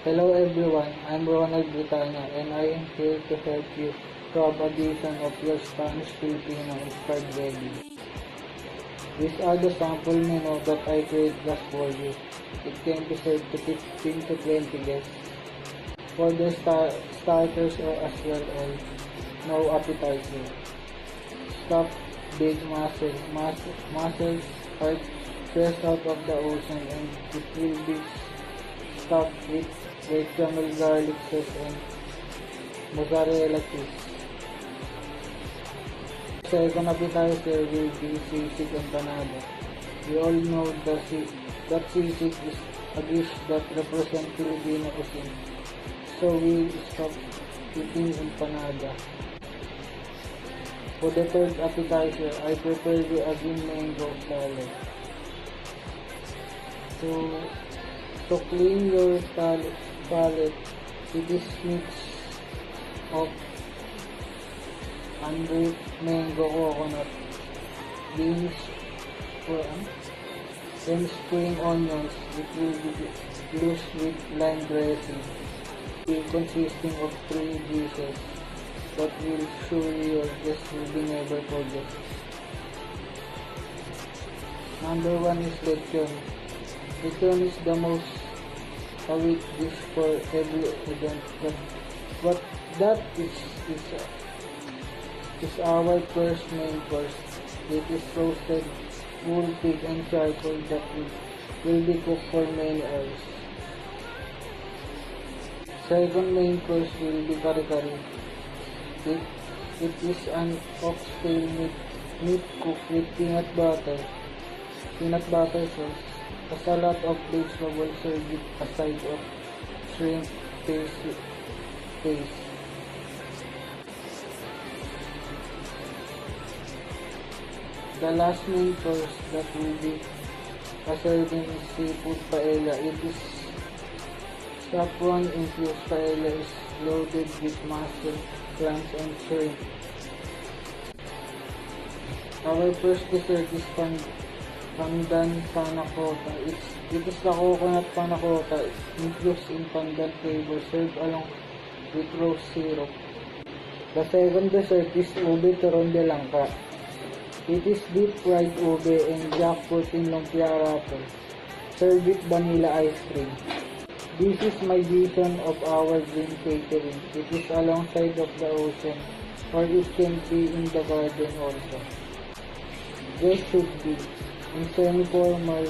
Hello everyone, I'm Ronald Britania and I am here to help you prove a vision of your Spanish-Filipino inspired wedding. These are the sample menu that I create just for you. It can be served to 15 to 20 guests. For the starters or as well as no appetizer. Stuffed big mussels are fresh out of the ocean and it will be stuffed with bechamel garlic sauce and mozzarella cheese. Second appetizer will be sisig empanada. We all know that sisig is a dish that represents Filipino cuisine. So we stop eating empanada. For the third appetizer, I prepare the green mango salad. To clean your palate, it is mix of unripe mango coconut, beans, and spring onions. It will be loose with lime dressing, consisting of 3 dishes that will surely your guests will be never forget. Number 1 is lechon. Lechon is the most awaited dish for every event, but that is our first main course. It is roasted whole pig and charcoal that will be cooked for many hours. Second main course will be kare-kare. It is an oxtail meat cooked with peanut butter sauce. A salad of vegetables served with a side of shrimp paste. The last main course that will be a serving is seafood paella. It is saffron infused paella is loaded with mussel, clams, and shrimp. Our first dessert is pandan panna cotta. It is the coconut panna cotta infused in pandan flavor served along with rose syrup. The second dessert is ube turon de langka. It is deep fried ube and jackfruit in lumpia wrapper served with vanilla ice cream. This is my vision of our dream catering. It is alongside of the ocean, or it can be in the garden also. This should be in semi-formal,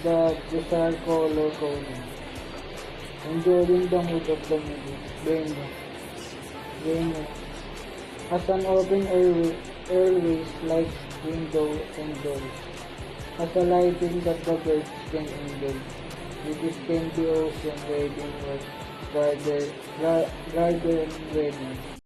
the desired color coding. Enjoying the mood of the venue. As an open airways like window and doors. As a lighting that the birds can enjoy. It can be ocean wedding or garden wedding.